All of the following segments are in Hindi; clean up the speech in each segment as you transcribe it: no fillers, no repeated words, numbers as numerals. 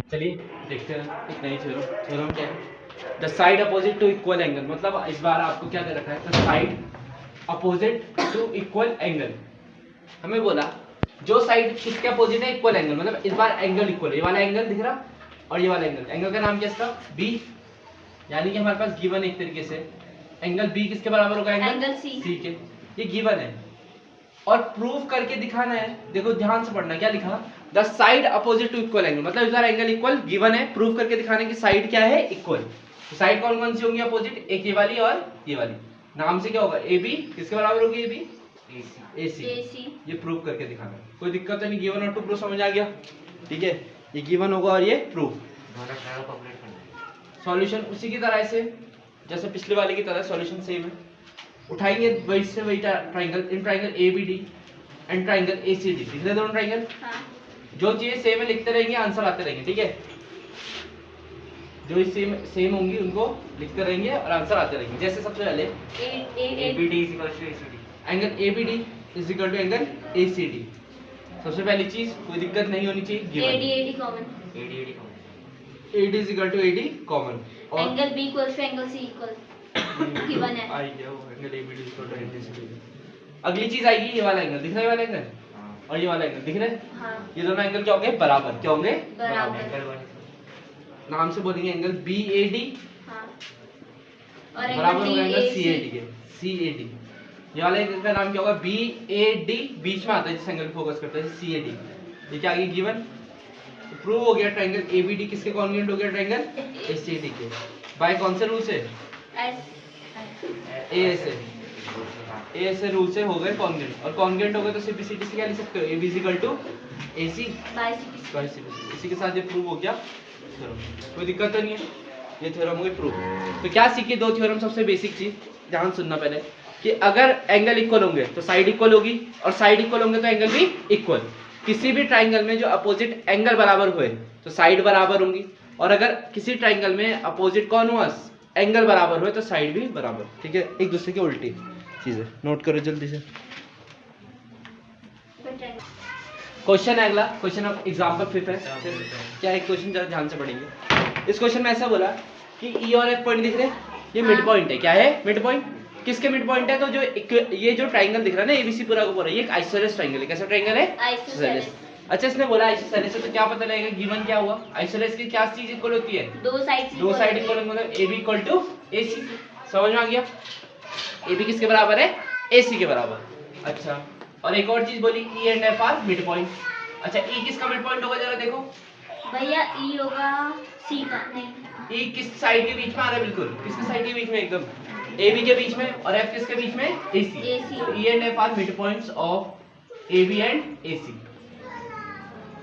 चलिए देखते हैं एक नई थ्योरम क्या है। The side opposite to equal angle, मतलब इस बार आपको क्या दे रखा है, the side opposite to equal angle. हमें बोला जो साइड किसके अपोजिट है, इक्वल एंगल, मतलब इस बार एंगल इक्वल है। ये वाला एंगल दिख रहा और ये वाला एंगल, एंगल का नाम क्या इसका, बी। यानी कि हमारे पास गिवन एक तरीके से एंगल बी किसके बराबर होगा, एंगल सी के। ये गिवन है और प्रूव करके दिखाना है। देखो ध्यान से पढ़ना, क्या लिखा, the side opposite to equal angle, मतलब इस बार एंगल इक्वल गिवन है, प्रूव करके दिखाने की साइड क्या है, इक्वल। तो साइड कौन कौन सी होंगी अपोजिट, एक ये वाली और ये वाली। नाम से क्या होगा, ए बी किसके बराबर होगी, ए बी ए सी। ये प्रूव करके दिखाना है, कोई दिक्कत तो नहीं। गिवन और टू प्रूव समझ आ गया, ठीक है। ये गिवन होगा और ये प्रूफ। सॉल्यूशन उसी की तरह से जैसे पिछले वाले की तरह सॉल्यूशन सेम है। उठाएंगे वही से वही triangle, in triangle A B D and triangle A C D, दिख रहे दोनों ट्राइंगल। जो चीजें सेम है लिखते रहेंगे, आंसर आते रहेंगे, ठीक है। जो सेम होंगी उनको लिखते रहेंगे और आंसर आते रहेंगे। जैसे सबसे पहले ABD is equal to ACD, angle ABD is equal to angle ACD. सबसे पहली चीज, कोई दिक्कत नहीं होनी चाहिए, given AD common, AD is equal to AD common, और angle B equals to angle C equal given है। आई गया वो angle ABD is equal to angle ACD. अगली चीज आएगी, ये वाला एंगल दिख रहा है, ये वाला एंगल और ये वाला एंगल दिख रहे हैं। हाँ। ये दोनों एंगल क्या होंगे, बराबर। क्या होंगे, बराबर। नाम से बोलेंगे एंगल बी ए डी, और बराबर होगा एंगल सी ए डी के, सी ए डी। ये वाले एंगल का नाम क्या होगा, बी ए डी, बीच में आता है जिस एंगल को फोकस करता है, सी ए डी। ये क्या आगे गिवन, प्रूव हो गया। ट्रायंगल ए बी डी किसके कॉन्ग्रुएंट हो गया, ट्रायंगल ए सी डी के। बाय कौन से रूल से, ए से रूल से हो गए कॉन्ग्रुएंट, और कॉन्ग्रुएंट हो गए तो सीपीसीटी से क्या लिख सकते हो, A B is equal to A C by C. इसी के साथ ये प्रूव हो गया थ्योरम, कोई दिक्कत तो नहीं है। ये थ्योरम हो गई प्रूव। तो क्या सीखे, दो थ्योरम। सबसे बेसिक चीज ध्यान सुनना पहले, कि अगर एंगल इक्वल होंगे तो साइड इक्वल होगी, और साइड इक्वल होंगे तो एंगल भी इक्वल। किसी भी ट्राइंगल में जो अपोजिट एंगल बराबर हुए तो साइड बराबर होंगी, और अगर किसी ट्राइंगल में अपोजिट कौन हुआ, एंगल बराबर हुए तो साइड भी बराबर, ठीक है। एक दूसरे के उल्टी चीजें नोट करो जल्दी से। क्वेश्चन है अगला, क्वेश्चन ऑफ एग्जांपल 5 है। क्या एक क्वेश्चन जरा ध्यान से पढ़ेंगे। इस क्वेश्चन में ऐसा बोला कि ई और एफ पॉइंट दिख रहे हैं, ये मिड पॉइंट है। क्या है, मिड पॉइंट। किसके मिड पॉइंट है, तो जो ये जो ट्राइंगल दिख रहा है ना, एबीसी पूरा का पूरा, ये एक आइसोसेलेस ट्राइंगल है। कैसा ट्राइंगल है, आइसोसेलेस। अच्छा, इसने बोला आइसोसेलेस है, तो क्या पता लगेगा, गिवन क्या हुआ, आइसोसेलेस की क्या चीज इक्वल होती है, दो साइड इक्वल, मतलब A B equal to A सी। समझ में आ गया, ए बी किसके बराबर है, ए सी के बराबर। अच्छा, और एक और चीज बोली, ई and F are mid point. अच्छा, ई किसका मिड पॉइंट होगा, जरा देखो भैया, ई होगा सी का, नहीं, ई किस साइड के बीच में आ रहा है, बिल्कुल किसके साइड के बीच में, एकदम ए बी के बीच में, और एफ किसके बीच में, A C. E and F are mid points of A B and A C.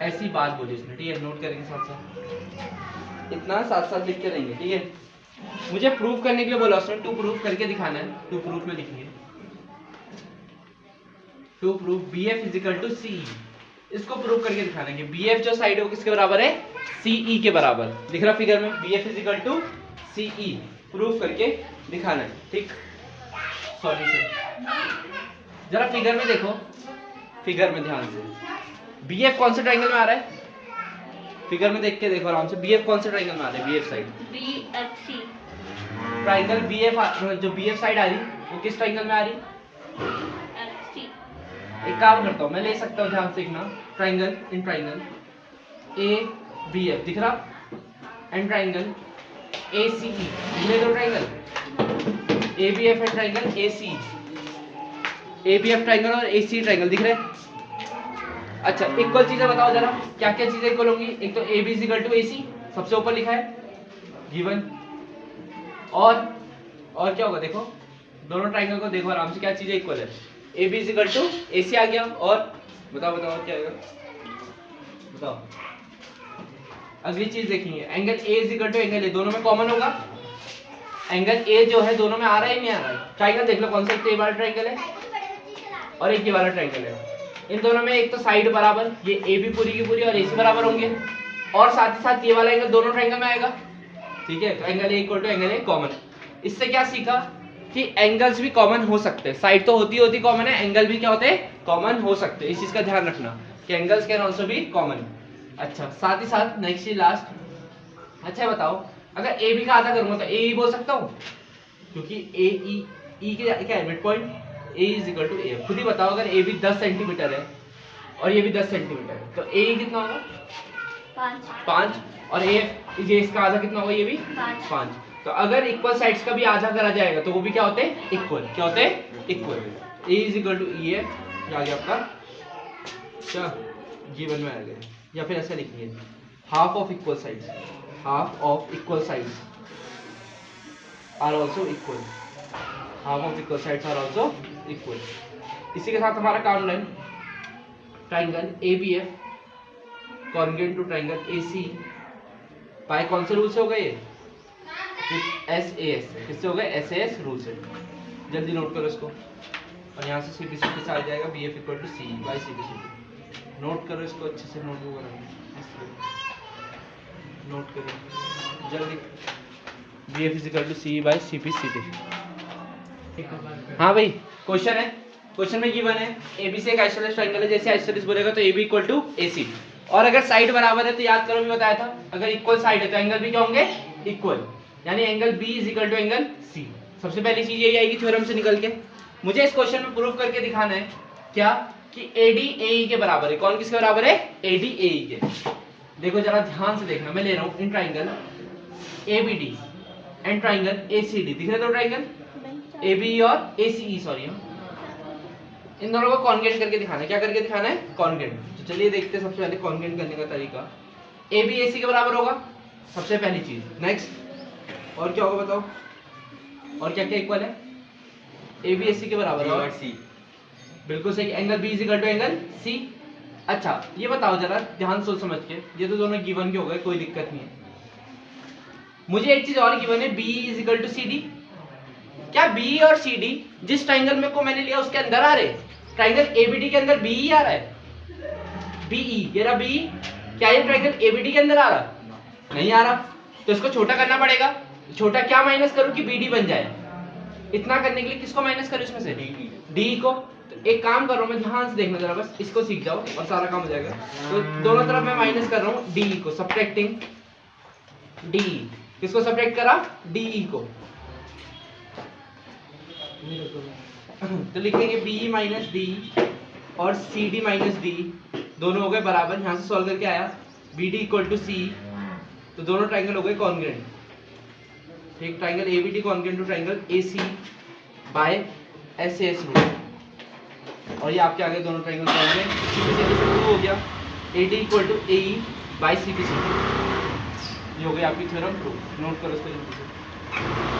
ऐसी बात बोली इसने, ठीक है। नोट करेंगे साथ साथ, इतना साथ साथ लिख के रहेंगे, ठीक है। मुझे प्रूफ करने के लिए बोला उसने, टू प्रूफ करके दिखाना है। टू प्रूफ में लिखेंगे, to prove B F is equal to C. इसको प्रूफ करके दिखाना है कि बी एफ जो साइड है वो किसके बराबर है, सी ई के बराबर। दिख रहा फिगर में, B F is equal to C E. Proof करके दिखाना है, ठीक। सॉल्यूशन जरा फिगर में देखो, फिगर में ध्यान से, बी एफ कौन से ट्राइंगल में आ रहा है, फिगर में देख के देखो आराम से। बी एफ कौन से ट्राइंगल में आ रहा है, B F side, B F C triangle B F, जो बी एफ साइड आ रही वो किस ट्राइंगल में आ रही, एफ सी। एक काम करता हूँ मैं, ले सकता हूँ, ध्यान से देखना। Triangle, in triangle A B F दिख रहा, and triangle A C E, ये दो triangle A B F and triangle A C, A B F triangle और ए सी ट्राइंगल दिख रहे हैं। अच्छा, इक्वल चीजें बताओ जरा, क्या क्या चीजें इक्वल होंगी। एक तो A B is equal to A C, सबसे ऊपर लिखा है गिवन। और क्या होगा, देखो दोनों ट्राइंगल को देखो आराम से, क्या चीजें इक्वल है, A B is equal to A C आ गया। और बताओ क्या आएगा, बताओ। अगली चीज देखेंगे, angle A is equal to angle A, दोनों में कॉमन होगा। एंगल ए जो है दोनों में आ रहा है, नहीं आ रहा है। ट्राइंगल देख लो, कौन सा, ये वाला ट्राइंगल है और एक ये वाला ट्राइंगल है। इन दोनों में एक तो साइड बराबर, ये ए बी पूरी की पूरी और ए सी बराबर होंगे, और साथ ही साथ ये वाला एंगल दोनों ट्राइंगल में आएगा, ठीक है। तो angle A equal to angle A common. इससे क्या सीखा कि एंगल्स भी कॉमन हो सकते हैं। साइड तो होती कॉमन है, एंगल भी क्या होते हैं, कॉमन हो सकते हैं। इस चीज का ध्यान रखना कि angles can also be common. अच्छा, साथ ही साथ नेक्स्ट चीज लास्ट, अच्छा बताओ अगर ए बी का आधा करूंगा तो ए ई बोल सकता हूँ, क्योंकि ए ई के क्या है mid point, A is equal to A. खुद ही बताओ अगर ए बी 10 सेंटीमीटर है और ये भी 10 सेंटीमीटर है तो ए कितना होगा 5, और ए ये इसका आधा कितना होगा, ये भी 5। तो अगर इक्वल साइड्स का भी आधा करा जाएगा तो वो भी क्या होते हैं, इक्वल। क्या होते हैं, equal. A is equal to E है, आ गया आपका क्या गिवन में आ गया, या फिर ऐसा लिखिए half of equal sides, half of equal sides are also equal, half of equal sides are also equal. इसी के साथ हमारा काम done. Triangle ABF congruent to triangle AC by कौन से रूल से होगा ये, SAS। किससे होगा, SAS रूल से। जल्दी नोट करो इसको, और यहाँ से CPCT से आ जाएगा BF equal to C by CPCT। Note करो इसको अच्छे से, नोटबुक बनाओ, नोट करो जल्दी, BF is equal to C by CPCT। हाँ भाई क्वेश्चन है, क्वेश्चन में गिवन है AB से एक आइसोसेलेस ट्रायंगल है, जैसे आइसोसेलेस बोलेगा तो AB इक्वल टू AC, और अगर साइड बराबर है तो याद करो, भी बताया था अगर इक्वल साइड है तो एंगल भी क्या होंगे, इक्वल, यानी angle B is equal to angle C। सबसे पहली चीज यही आएगी थ्योरम से निकल के। मुझे इस क्वेश्चन में प्रूव करके दिखाना है क्या, कि AD AE के बराबर है। कौन किसके बराबर है, AD AE के। देखो जरा ध्यान से देखना, मैं ले रहा हूँ in triangle ABD and triangle ACD, दिख रहे दो ट्राइंगल ABE और ACE, सॉरी इन दोनों को कॉन्ग्रुएंट करके दिखाना है। क्या करके दिखाना है, कॉन्ग्रुएंट। तो चलिए देखते हैं सबसे पहले कॉन्ग्रुएंट करने का तरीका। AB AC के बराबर होगा सबसे पहली चीज। नेक्स्ट और क्या होगा बताओ, और क्या क्या इक्वल है, AB AC के बराबर है, और C बिल्कुल सही, angle B is equal to angle C। अच्छा ये बताओ जरा ध्यान सोच समझ के, ये तो दोनों गिवन के हो गए, कोई दिक्कत नहीं है। मुझे एक चीज और गिवन है, B is equal to CD। क्या B और CD जिस ट्राइंगल में को मैंने लिया उसके अंदर आ रहे, ट्राइंगल ABD के अंदर BE आ रहा है, BE ये रहा BE, क्या ये ट्राइंगल ABD के अंदर आ रहा, नहीं आ रहा, तो इसको छोटा करना पड़ेगा। छोटा क्या माइनस करूं कि BD बन जाए, इतना करने के लिए किसको माइनस करूं इसमें से, DE को। तो एक काम कर रहा हूं मैं, ध्यान से देखना जरा, बस इसको सीख जाओ और सारा काम हो जाएगा। तो दोनों तरफ मैं माइनस कर रहा हूं DE को, सब्ट्रैक्टिंग DE, किसको सब्ट्रैक्ट करा, DE को। तो लिखेंगे BE माइनस DE और CD माइनस DE, दोनों हो गए बराबर। यहाँ से सॉल्व करके आया BD इक्वल टू C, तो दोनों ट्राइंगल हो गए कॉन्ग्रुएंट। ठीक, triangle ABD congruent to triangle AC by SAS rule, और ये आपके आगे दोनों ट्राइंगल कॉन्ग्रुएंट। CPCT से प्रूव हो गया AD equal to AE by CPCT, ये हो गई आपकी थ्योरम प्रूव। नोट करो इसको जल्दी से।